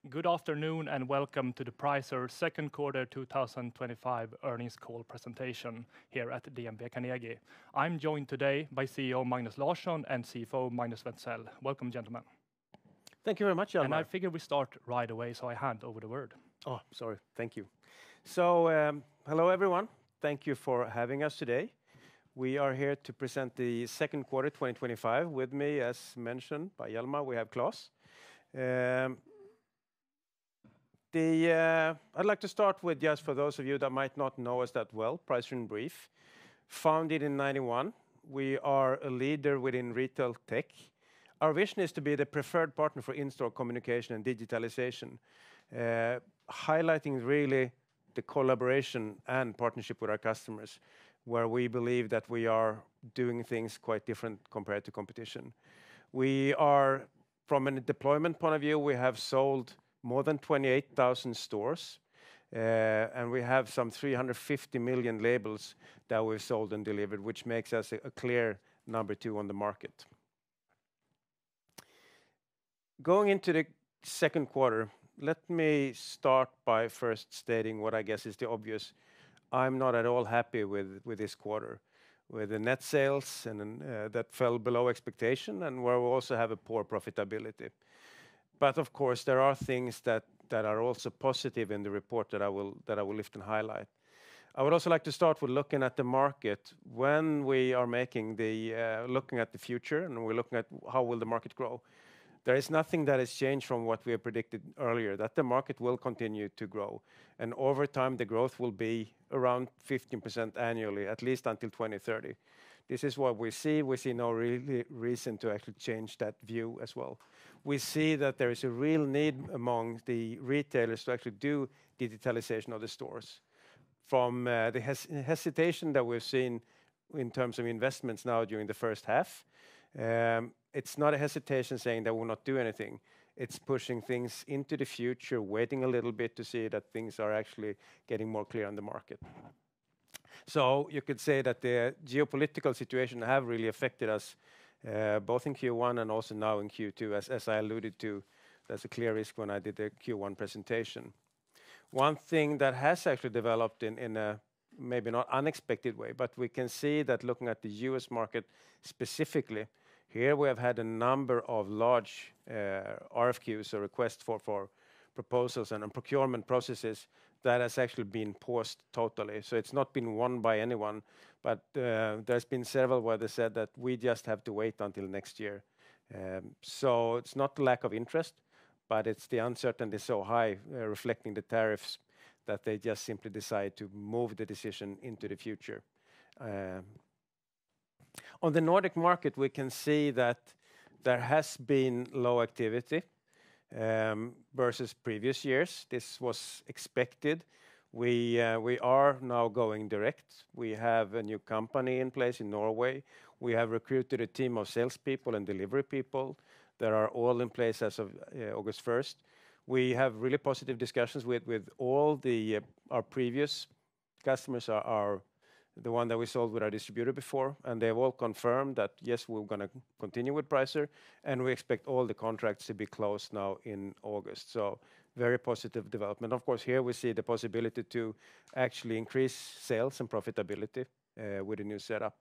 Good afternoon and welcome to the Pricer second quarter 2025 earnings call presentation here at DNB Carnegie. I'm joined today by CEO Magnus Larsson and CFO Magnus Wenthzel. Welcome, gentlemen. Thank you very much, Hjalmar. And I figure we start right away, so I hand over the word. Oh, sorry. Thank you. So, hello everyone. Thank you for having us today. We are here to present the second quarter 2025. With me, as mentioned by Hjalmar, we have Claes. I'd like to start with, just for those of you that might not know us that well, Pricer in brief. Founded in 1991, we are a leader within retail tech. Our vision is to be the preferred partner for in-store communication and digitalization, highlighting really the collaboration and partnership with our customers, where we believe that we are doing things quite different compared to competition. We are, from a deployment point of view, we have sold more than 28,000 stores, and we have some 350 million labels that we've sold and delivered, which makes us a clear number 2 on the market. Going into the second quarter, let me start by first stating what I guess is the obvious. I'm not at all happy with this quarter, with the net sales and that fell below expectation, and where we also have a poor profitability. But of course, there are things that are also positive in the report that I will lift and highlight. I would also like to start with looking at the market. When we are making looking at the future and we're looking at how will the market grow, there is nothing that has changed from what we have predicted earlier, that the market will continue to grow. And over time, the growth will be around 15% annually, at least until 2030. This is what we see. We see no really reason to actually change that view as well. We see that there is a real need among the retailers to actually do digitalization of the stores. From the hesitation that we've seen in terms of investments now during the first half, it's not a hesitation saying that we'll not do anything. It's pushing things into the future, waiting a little bit to see that things are actually getting more clear on the market. So you could say that the geopolitical situation have really affected us, both in Q1 and also now in Q2, as I alluded to. There's a clear risk when I did the Q1 presentation. One thing that has actually developed in a maybe not unexpected way, but we can see that looking at the US market specifically, here we have had a number of large RFQs, or requests for proposals and procurement processes that has actually been paused totally. So it's not been won by anyone, but there's been several where they said that we just have to wait until next year. So it's not the lack of interest, but it's the uncertainty so high, reflecting the tariffs, that they just simply decide to move the decision into the future. On the Nordic market, we can see that there has been low activity versus previous years. This was expected. We are now going direct. We have a new company in place in Norway. We have recruited a team of salespeople and delivery people that are all in place as of August 1st. We have really positive discussions with all our previous customers, are the one that we sold with our distributor before, and they've all confirmed that yes, we're going to continue with Pricer, and we expect all the contracts to be closed now in August. So very positive development. Of course, here we see the possibility to actually increase sales and profitability with a new setup.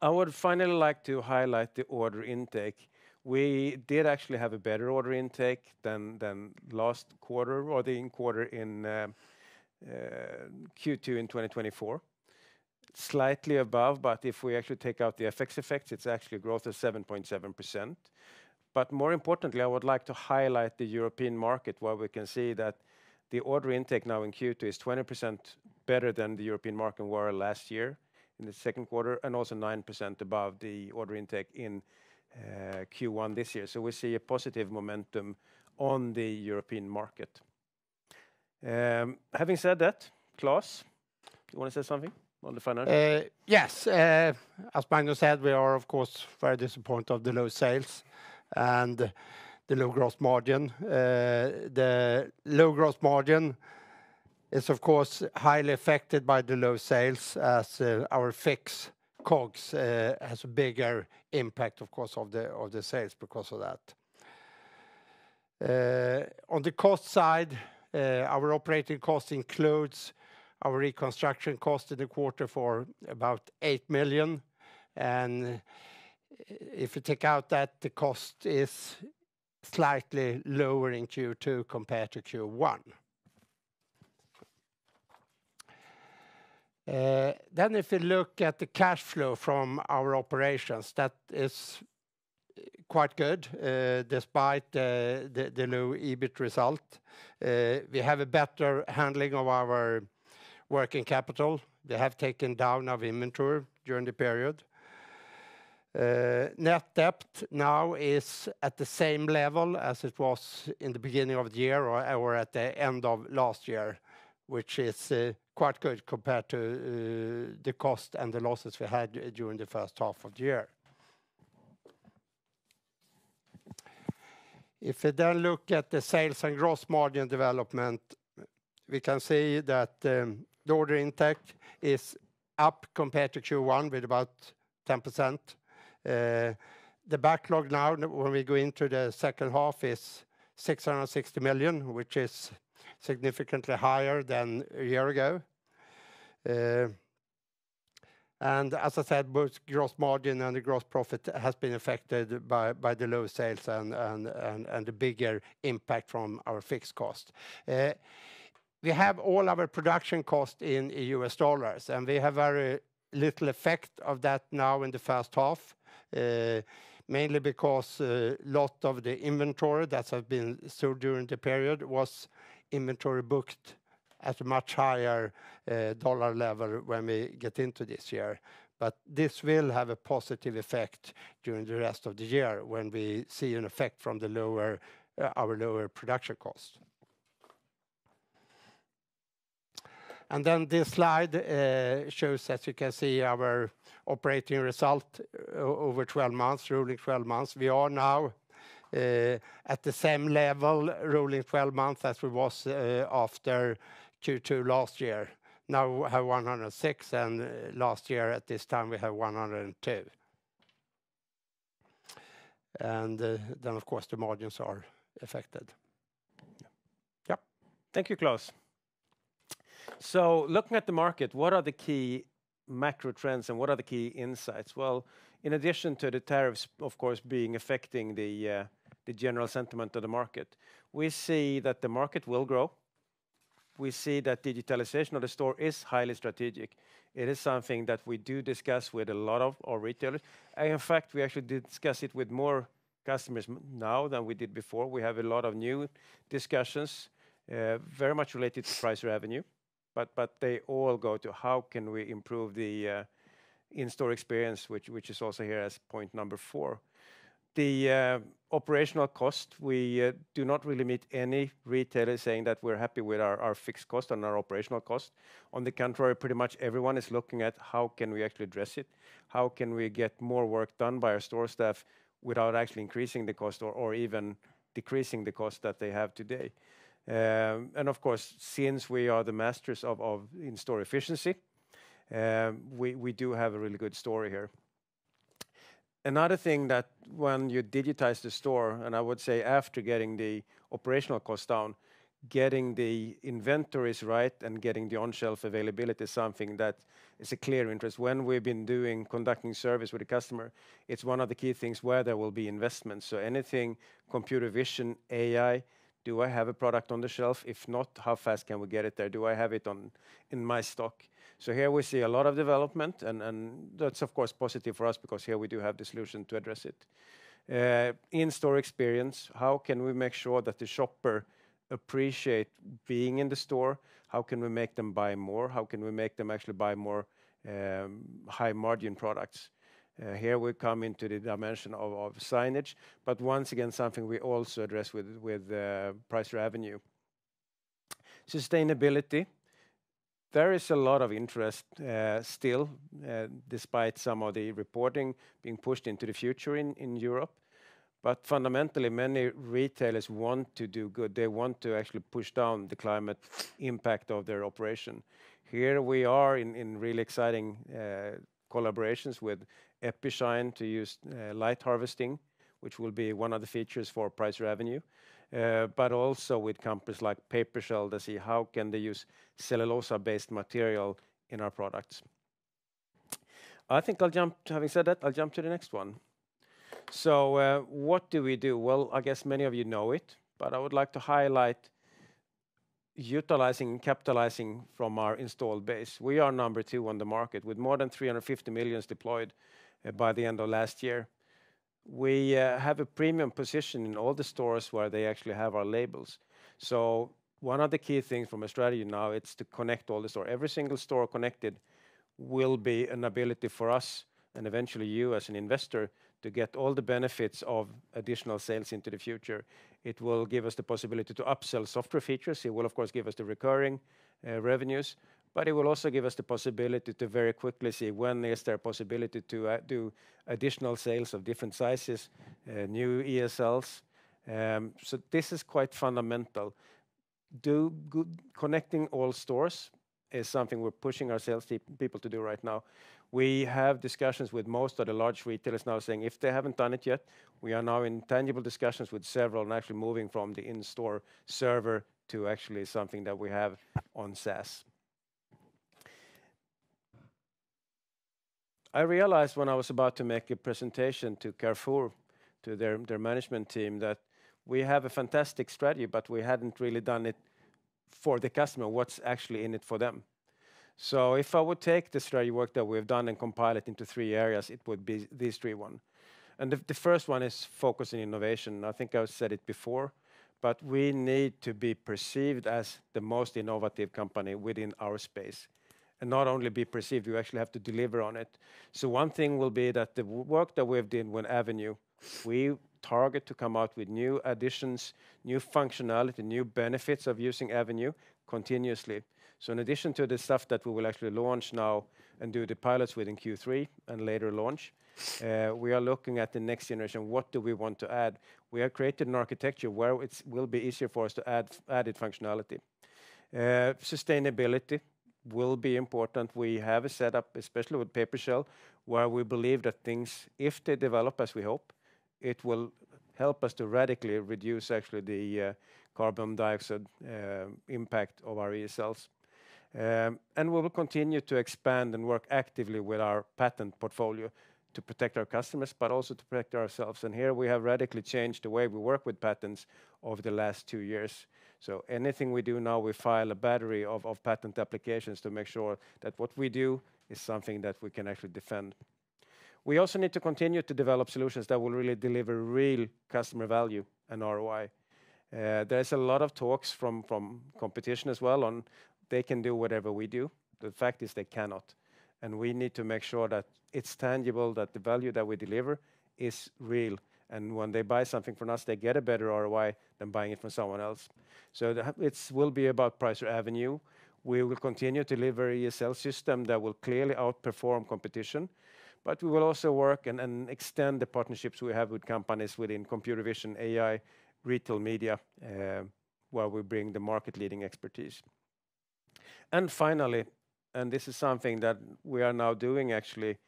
I would finally like to highlight the order intake. We did actually have a better order intake than last quarter, or the quarter in Q2 in 2024. Slightly above, but if we actually take out the FX effects, it's actually a growth of 7.7%. But more importantly, I would like to highlight the European market, where we can see that the order intake now in Q2 is 20% better than the European market were last year in the second quarter, and also 9% above the order intake in Q1 this year. So we see a positive momentum on the European market. Having said that, Claes, you want to say something on the financials? Yes, as Magnus said, we are of course very disappointed of the low sales and the low gross margin. The low gross margin is of course highly affected by the low sales, as our fixed COGS has a bigger impact, of course, of the sales because of that. On the cost side, our operating cost includes our reconstruction cost in the quarter for about 8 million. And if you take out that, the cost is slightly lower in Q2 compared to Q1. Then if you look at the cash flow from our operations, that is quite good, despite the low EBIT result. We have a better handling of our working capital. We have taken down our inventory during the period. Net debt now is at the same level as it was in the beginning of the year or at the end of last year, which is quite good compared to the cost and the losses we had during the first half of the year. If we then look at the sales and gross margin development, we can see that the order intake is up compared to Q1 with about 10%. The backlog now, when we go into the second half, is 660 million, which is significantly higher than a year ago. And as I said, both gross margin and the gross profit has been affected by the low sales and the bigger impact from our fixed cost. We have all our production cost in US dollars, and we have very little effect of that now in the first half, mainly because a lot of the inventory that has been sold during the period was inventory booked at a much higher dollar level when we get into this year. But this will have a positive effect during the rest of the year when we see an effect from the our lower production cost. And then this slide shows, as you can see, our operating result over 12 months, rolling 12 months. We are now at the same level, rolling 12 months, as we was after Q2 last year. Now we have 106, and last year at this time we have 102. And then, of course, the margins are affected. Yep. Thank you, Claes. So looking at the market, what are the key macro trends and what are the key insights? Well, in addition to the tariffs, of course, affecting the general sentiment of the market, we see that the market will grow. We see that digitalization of the store is highly strategic. It is something that we do discuss with a lot of our retailers. And in fact, we actually did discuss it with more customers now than we did before. We have a lot of new discussions, very much related to price revenue, but they all go to how can we improve the in-store experience, which is also here as point number 4. The operational cost, we do not really meet any retailers saying that we're happy with our fixed cost and our operational cost. On the contrary, pretty much everyone is looking at how can we actually address it, how can we get more work done by our store staff without actually increasing the cost or even decreasing the cost that they have today. And of course, since we are the masters of in-store efficiency, we do have a really good story here. Another thing that when you digitize the store, and I would say after getting the operational cost down, getting the inventories right and getting the on-shelf availability is something that is a clear interest. When we've been conducting service with the customer, it's one of the key things where there will be investments. So anything, computer vision, AI, do I have a product on the shelf? If not, how fast can we get it there? Do I have it in my stock? So here we see a lot of development, and that's of course positive for us because here we do have the solution to address it. In-store experience, how can we make sure that the shopper appreciate being in the store? How can we make them buy more? How can we make them actually buy more high margin products? Here we come into the dimension of signage, but once again, something we also address with price revenue. Sustainability. There is a lot of interest still, despite some of the reporting being pushed into the future in Europe. But fundamentally, many retailers want to do good. They want to actually push down the climate impact of their operation. Here we are in really exciting collaborations with Epishine to use light harvesting, which will be one of the features for price revenue. but also with companies like PaperShell to see how can they use cellulosa-based material in our products. I think having said that, I'll jump to the next one. So what do we do? Well, I guess many of you know it, but I would like to highlight utilizing and capitalizing from our installed base. We are number 2 on the market with more than 350 million deployed by the end of last year. We have a premium position in all the stores where they actually have our labels. So one of the key things from a strategy now, it's to connect all the stores. Every single store connected will be an ability for us and eventually you as an investor to get all the benefits of additional sales into the future. It will give us the possibility to upsell software features. It will, of course, give us the recurring revenues, but it will also give us the possibility to very quickly see when is there a possibility to do additional sales of different sizes, new ESLs. So this is quite fundamental. Connecting all stores is something we're pushing our sales people to do right now. We have discussions with most of the large retailers now saying if they haven't done it yet, we are now in tangible discussions with several and actually moving from the in-store server to actually something that we have on SaaS. I realized when I was about to make a presentation to Carrefour, to their management team, that we have a fantastic strategy, but we hadn't really done it for the customer, what's actually in it for them. So if I would take the strategy work that we've done and compile it into 3 areas, it would be these 3 ones. And the first one is focus on innovation. I think I've said it before, but we need to be perceived as the most innovative company within our space. And not only be perceived, you actually have to deliver on it. So one thing will be that the work that we've done with Avenue, we target to come out with new additions, new functionality, new benefits of using Avenue continuously. So in addition to the stuff that we will actually launch now and do the pilots with in Q3 and later launch, we are looking at the next generation. What do we want to add? We have created an architecture where it will be easier for us to add added functionality. Sustainability will be important. We have a setup, especially with PaperShell, where we believe that things, if they develop as we hope, it will help us to radically reduce actually the carbon dioxide impact of our ESLs. And we will continue to expand and work actively with our patent portfolio to protect our customers, but also to protect ourselves. And here we have radically changed the way we work with patents over the last 2 years. So anything we do now, we file a battery of patent applications to make sure that what we do is something that we can actually defend. We also need to continue to develop solutions that will really deliver real customer value and ROI. There's a lot of talks from competition as well on they can do whatever we do. The fact is they cannot. And we need to make sure that it's tangible, that the value that we deliver is real. And when they buy something from us, they get a better ROI than buying it from someone else. So it will be about Pricer Avenue. We will continue to deliver ESL system that will clearly outperform competition. But we will also work and extend the partnerships we have with companies within computer vision, AI, retail media, where we bring the market-leading expertise. And finally, and this is something that we are now doing actually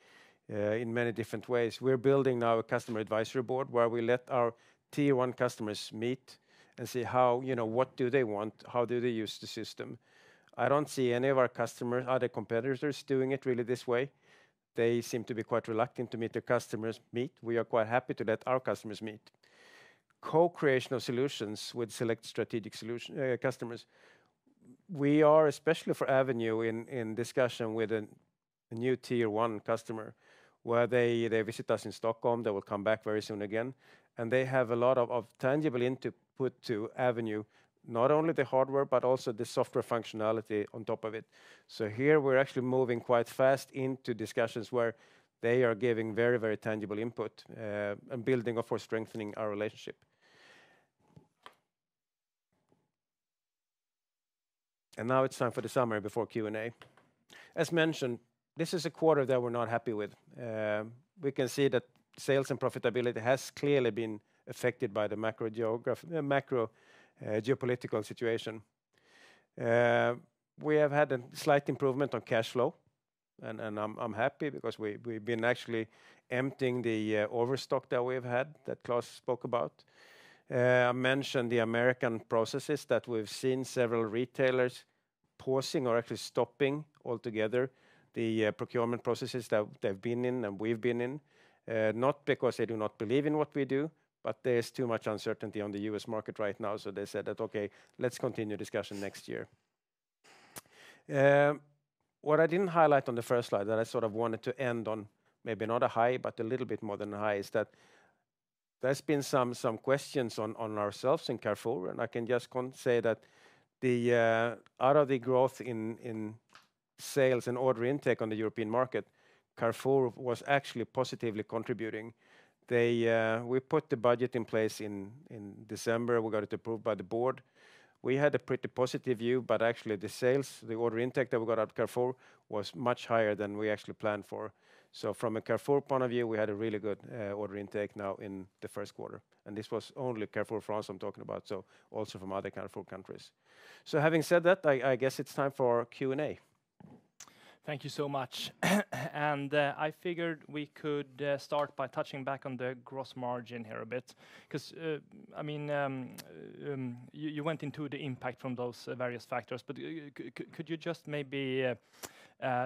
in many different ways, we're building now a customer advisory board where we let our tier 1 customers meet and see how, what do they want, how do they use the system. I don't see any of our customers, other competitors doing it really this way. They seem to be quite reluctant to meet their customers meet. We are quite happy to let our customers meet. Co-creation of solutions with select strategic customers. We are, especially for Avenue, in discussion with a new tier 1 customer where they visit us in Stockholm. They will come back very soon again. And they have a lot of tangible input to Avenue, not only the hardware, but also the software functionality on top of it. So here we're actually moving quite fast into discussions where they are giving very, very tangible input and building, of course, strengthening our relationship. And now it's time for the summary before Q&A. As mentioned, this is a quarter that we're not happy with. We can see that sales and profitability has clearly been affected by the macro geopolitical situation. We have had a slight improvement on cash flow, and I'm happy because we've been actually emptying the overstock that we've had that Claes spoke about. I mentioned the American processes that we've seen several retailers pausing or actually stopping altogether the procurement processes that they've been in and we've been in. Not because they do not believe in what we do, but there's too much uncertainty on the US market right now. So they said that, okay, let's continue discussion next year. What I didn't highlight on the first slide that I sort of wanted to end on, maybe not a high, but a little bit more than a high, is that there's been some questions on ourselves in Carrefour, and I can just say that the out of the growth in sales and order intake on the European market, Carrefour was actually positively contributing. We put the budget in place in December. We got it approved by the board. We had a pretty positive view, but actually the sales, the order intake that we got out of Carrefour was much higher than we actually planned for. So from a Carrefour point of view, we had a really good order intake now in the first quarter. And this was only Carrefour France I'm talking about, so also from other Carrefour countries. So having said that, I guess it's time for Q&A. Thank you so much. And I figured we could start by touching back on the gross margin here a bit, because I mean, you went into the impact from those various factors, but could you just maybe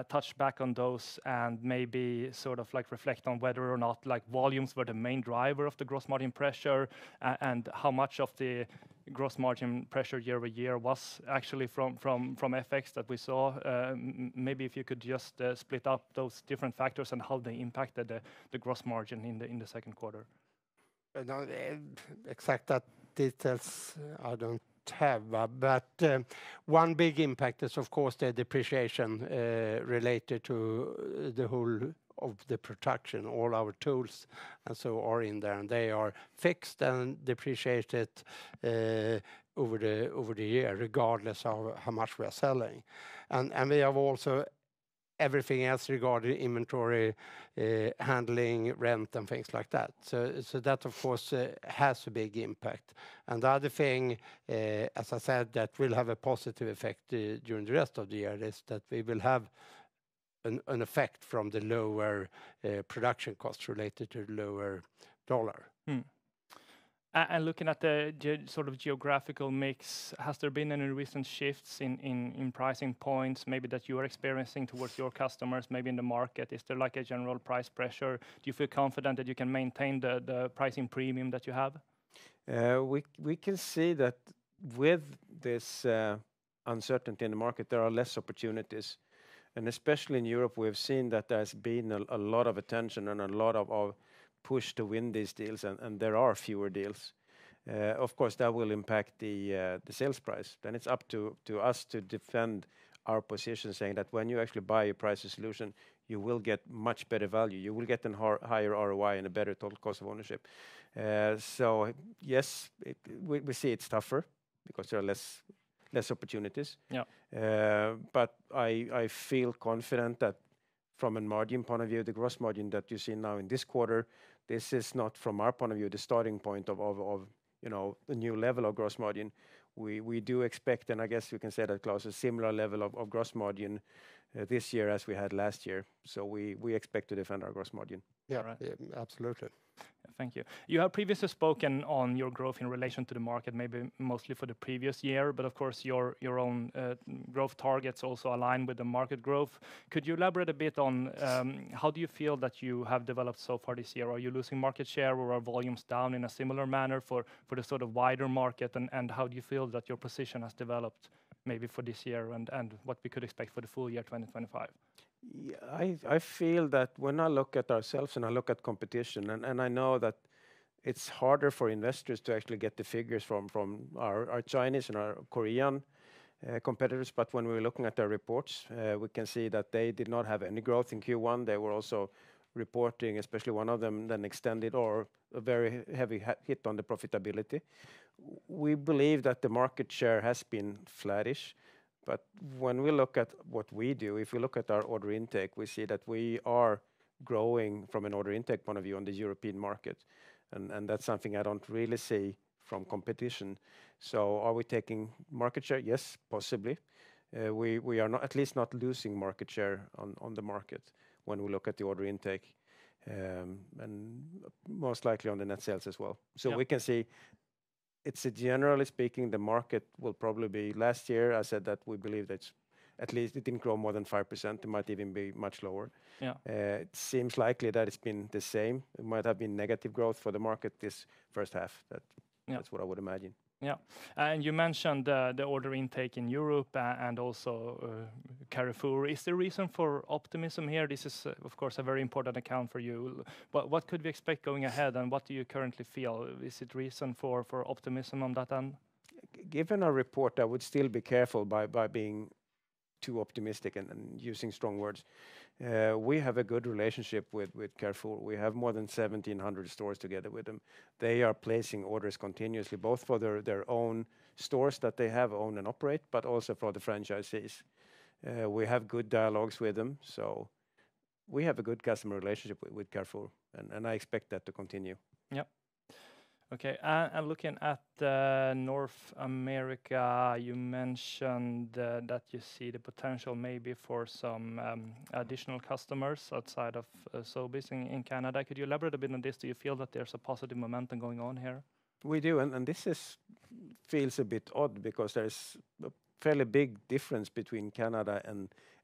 touch back on those and maybe sort of like reflect on whether or not like volumes were the main driver of the gross margin pressure, and how much of the gross margin pressure year over year was actually from FX that we saw? Maybe if you could just split up those different factors and how they impacted the gross margin in the second quarter. No, exact that details I don't have, but one big impact is of course the depreciation related to the whole of the production. All our tools and so are in there, and they are fixed and depreciated over the year, regardless of how much we are selling. And we have also everything else regarding inventory, handling, rent, and things like that. So that of course has a big impact. And the other thing, as I said, that will have a positive effect during the rest of the year is that we will have an effect from the lower production costs related to the lower dollar. And looking at the sort of geographical mix, has there been any recent shifts in pricing points, maybe that you are experiencing towards your customers, maybe in the market? Is there like a general price pressure? Do you feel confident that you can maintain the pricing premium that you have? We can see that with this uncertainty in the market, there are less opportunities. And especially in Europe, we've seen that there's been a lot of attention and a lot of push to win these deals, and there are fewer deals. Of course, that will impact the sales price. Then it's up to us to defend our position, saying that when you actually buy a price solution, you will get much better value. You will get a higher ROI and a better total cost of ownership. So yes, we see it's tougher because there are less opportunities. Yeah. But I feel confident that from a margin point of view, the gross margin that you see now in this quarter, this is not from our point of view the starting point of you know, the new level of gross margin. We do expect, and I guess we can say that, Claes, a similar level of gross margin this year as we had last year. So we expect to defend our gross margin. Yeah, Right. yeah, absolutely. Thank you. You have previously spoken on your growth in relation to the market, maybe mostly for the previous year, but of course your own growth targets also align with the market growth. Could you elaborate a bit on how do you feel that you have developed so far this year? Are you losing market share, or are volumes down in a similar manner for the sort of wider market? And how do you feel that your position has developed maybe for this year and what we could expect for the full year 2025? Yeah, I feel that when I look at ourselves and I look at competition, and I know that it's harder for investors to actually get the figures from our Chinese and our Korean competitors, but when we're looking at their reports, we can see that they did not have any growth in Q1. They were also reporting, especially one of them, then extended or a very heavy hit on the profitability. We believe that the market share has been flattish. But when we look at what we do, if we look at our order intake, we see that we are growing from an order intake point of view on the European market. And that's something I don't really see from competition. So are we taking market share? Yes, possibly. We are not, at least not losing market share on the market when we look at the order intake, and most likely on the net sales as well. So we can see it's generally speaking, the market will probably be, last year I said that we believe that at least it didn't grow more than 5%. It might even be much lower. Yeah. It seems likely that it's been the same. It might have been negative growth for the market this first half. That's what I would imagine. Yeah, and you mentioned the order intake in Europe and also Carrefour. Is there reason for optimism here? This is, of course, a very important account for you. But what could we expect going ahead, and what do you currently feel? Is it reason for optimism on that end? Given our report, I would still be careful by being too optimistic and using strong words. We have a good relationship with Carrefour. We have more than 1,700 stores together with them. They are placing orders continuously, both for their own stores that they have, own and operate, but also for the franchisees. We have good dialogues with them, so we have a good customer relationship with Carrefour, and I expect that to continue. Yep. Okay, and looking at North America, you mentioned that you see the potential maybe for some additional customers outside of Sobeys in Canada. Could you elaborate a bit on this? Do you feel that there's a positive momentum going on here? We do, and this feels a bit odd because there's a fairly big difference between Canada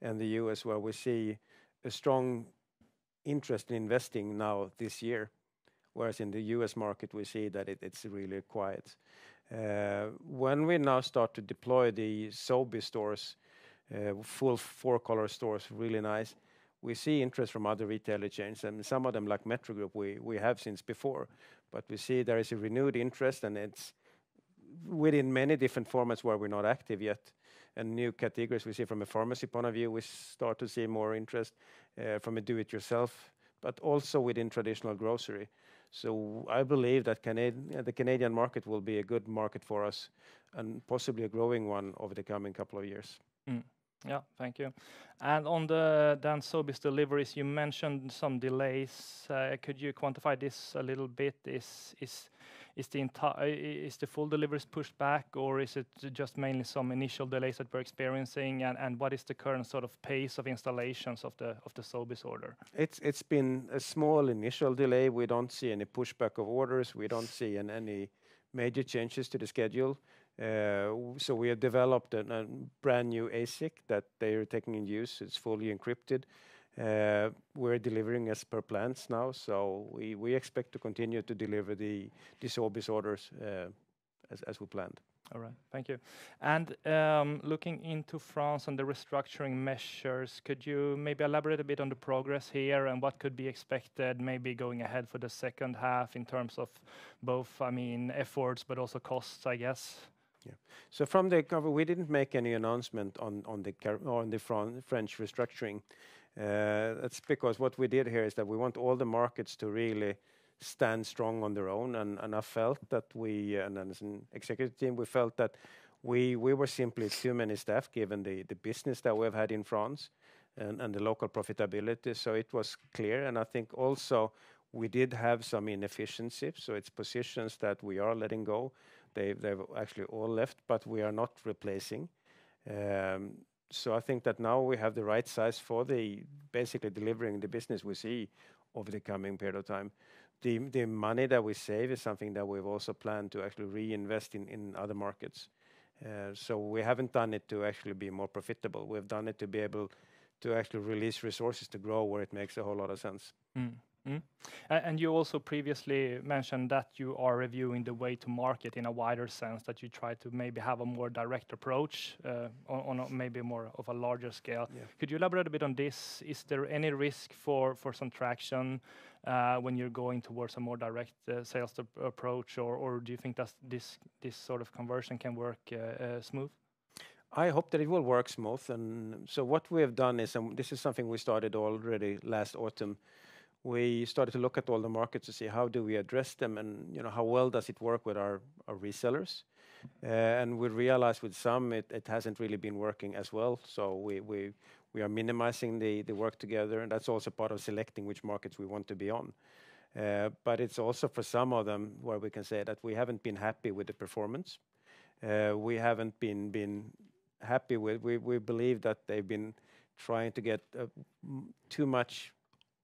and the US, where we see a strong interest in investing now this year. Whereas in the US market, we see that it's really quiet. When we now start to deploy the Sobeys stores, full 4-color stores, really nice, we see interest from other retailer chains, and some of them, like Metro Group, we have since before. But we see there is a renewed interest, and it's within many different formats where we're not active yet. And new categories we see from a pharmacy point of view, we start to see more interest from a do-it-yourself, but also within traditional grocery. So I believe that the Canadian market will be a good market for us, and possibly a growing one over the coming couple of years. Yeah, thank you. And on the Dan Sobeys deliveries, you mentioned some delays. Could you quantify this a little bit? Is the full deliveries pushed back, or is it just mainly some initial delays that we're experiencing? And what is the current sort of pace of installations of the Sobeys order? It's been a small initial delay. We don't see any pushback of orders. We don't see any major changes to the schedule. So we have developed a brand new ASIC that they are taking in use. It's fully encrypted. We're delivering as per plans now, so we expect to continue to deliver the Sobeys orders as we planned. All right, thank you. And looking into France and the restructuring measures, could you maybe elaborate a bit on the progress here and what could be expected maybe going ahead for the second half in terms of both, efforts, but also costs, I guess? Yeah. So from the cover, we didn't make any announcement on the French restructuring. That's because what we did here is that we want all the markets to really stand strong on their own, and I felt that and as an executive team, we felt that we were simply too many staff given the business that we've had in France and the local profitability. So it was clear, and I think also we did have some inefficiencies. So it's positions that we are letting go. They've actually all left, but we are not replacing. So I think that now we have the right size for basically delivering the business we see over the coming period of time. The money that we save is something that we've also planned to actually reinvest in other markets. So we haven't done it to actually be more profitable. We've done it to be able to actually release resources to grow where it makes a whole lot of sense. And you also previously mentioned that you are reviewing the way to market in a wider sense, that you try to maybe have a more direct approach on maybe more of a larger scale. Yeah. Could you elaborate a bit on this? Is there any risk for some traction when you're going towards a more direct sales approach, or do you think that this sort of conversion can work smooth? I hope that it will work smooth. And so what we have done is, and this is something we started already last autumn, we started to look at all the markets to see how do we address them, and how well does it work with our resellers. And we realized with some it hasn't really been working as well. So we are minimizing the work together, and that's also part of selecting which markets we want to be on. But it's also for some of them where we can say that we haven't been happy with the performance. We haven't been happy with. We believe that they've been trying to get too much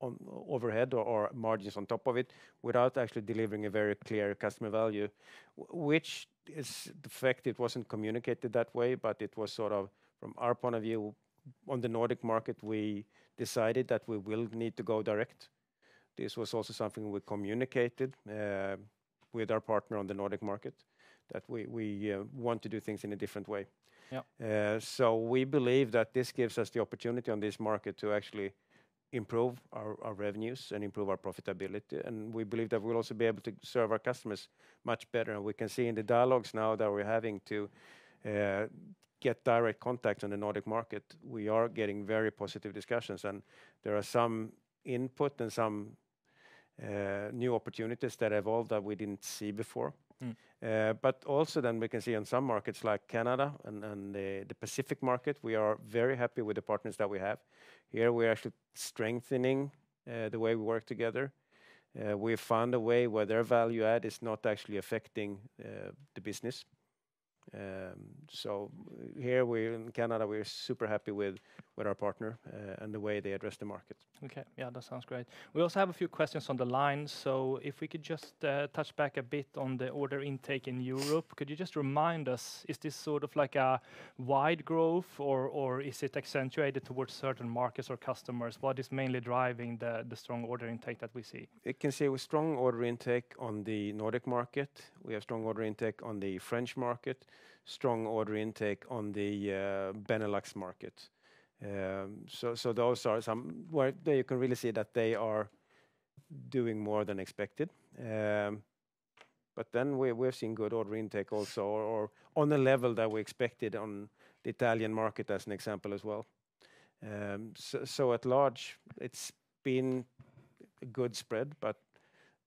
on overhead or margins on top of it without actually delivering a very clear customer value, which is the fact it wasn't communicated that way, but it was sort of, from our point of view, on the Nordic market, we decided that we will need to go direct. This was also something we communicated with our partner on the Nordic market, that we want to do things in a different way. So we believe that this gives us the opportunity on this market to actually improve our revenues and improve our profitability. And we believe that we'll also be able to serve our customers much better. And we can see in the dialogues now that we're having to get direct contact on the Nordic market, we are getting very positive discussions. And there are some input and some new opportunities that evolved that we didn't see before. But also then we can see on some markets like Canada and the Pacific market, we are very happy with the partners that we have. Here we're actually strengthening the way we work together. We found a way where their value add is not actually affecting the business. So here in Canada, we're super happy with our partner and the way they address the market. Okay, yeah, that sounds great. We also have a few questions on the line. So if we could just touch back a bit on the order intake in Europe, could you just remind us, is this sort of like a wide growth or is it accentuated towards certain markets or customers? What is mainly driving the strong order intake that we see? You can see with strong order intake on the Nordic market. We have strong order intake on the French market, strong order intake on the Benelux market. So those are some where you can really see that they are doing more than expected. But then we've seen good order intake also, or on a level that we expected on the Italian market as an example as well. So at large, it's been a good spread, but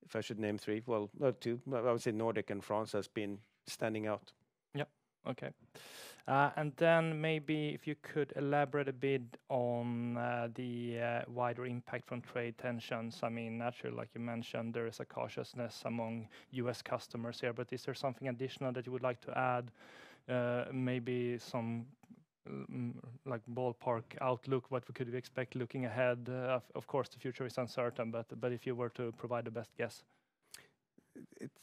if I should name three, well, no, two, I would say Nordic and France has been standing out. Yeah, okay. And then maybe if you could elaborate a bit on the wider impact from trade tensions. I mean, naturally, like you mentioned, there is a cautiousness among US customers here, but is there something additional that you would like to add? Maybe some like ballpark outlook, what could we expect looking ahead? Of course, the future is uncertain, but if you were to provide the best guess.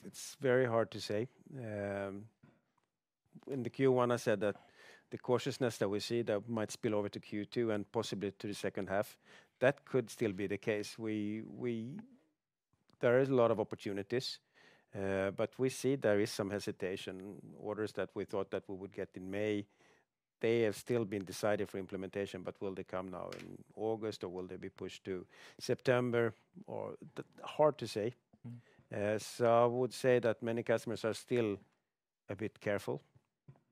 It's very hard to say. In the Q1, I said that the cautiousness that we see that might spill over to Q2 and possibly to the second half, that could still be the case. There is a lot of opportunities, but we see there is some hesitation. Orders that we thought that we would get in May, they have still been decided for implementation, but will they come now in August or will they be pushed to September? Or hard to say. So I would say that many customers are still a bit careful.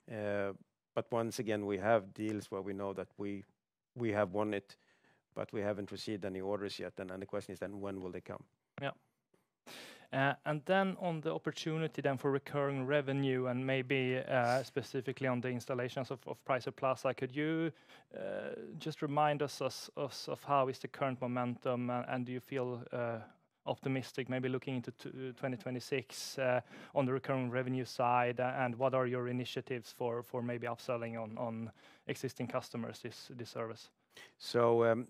But once again, we have deals where we know that we have won it, but we haven't received any orders yet. And the question is then when will they come? Yeah. And then on the opportunity then for recurring revenue and maybe specifically on the installations of Pricer Plaza, could you just remind us of how is the current momentum and do you feel optimistic, maybe looking into 2026 on the recurring revenue side, and what are your initiatives for maybe upselling on existing customers this service? So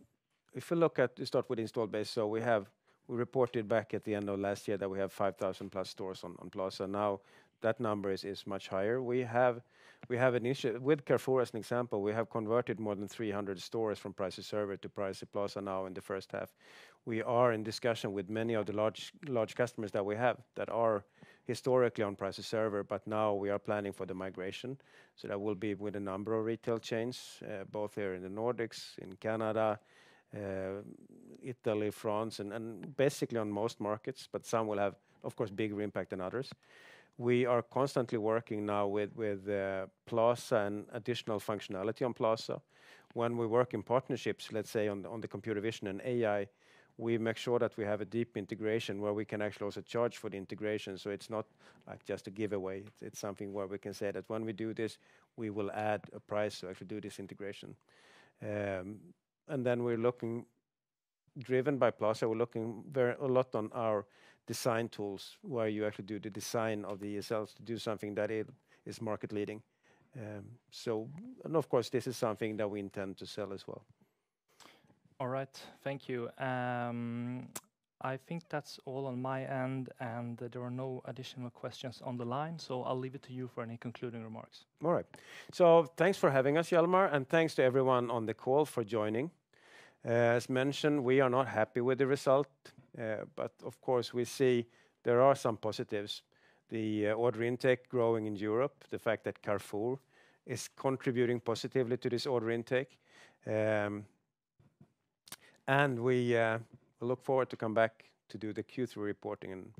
if we start with installed base, so we reported back at the end of last year that we have 5,000 plus stores on Plaza. Now that number is much higher. We have an issue with Carrefour as an example. We have converted more than 300 stores from Pricer Server to Pricer Plaza now in the first half. We are in discussion with many of the large customers that we have that are historically on Pricer Server, but now we are planning for the migration. So that will be with a number of retail chains, both here in the Nordics, in Canada, Italy, France, and basically on most markets, but some will have, of course, bigger impact than others. We are constantly working now with Plaza and additional functionality on Plaza. When we work in partnerships, let's say on the computer vision and AI, we make sure that we have a deep integration where we can actually also charge for the integration. So it's not like just a giveaway. It's something where we can say that when we do this, we will add a price to actually do this integration. And then we're looking, driven by Plaza, we're looking a lot on our design tools where you actually do the design of the ESLs to do something that is market leading. And of course, this is something that we intend to sell as well. All right, thank you. I think that's all on my end, and there are no additional questions on the line, so I'll leave it to you for any concluding remarks. All right. So thanks for having us, Hjalmar, and thanks to everyone on the call for joining. As mentioned, we are not happy with the result, but of course we see there are some positives. The order intake growing in Europe, the fact that Carrefour is contributing positively to this order intake. And we look forward to come back to do the Q3 reporting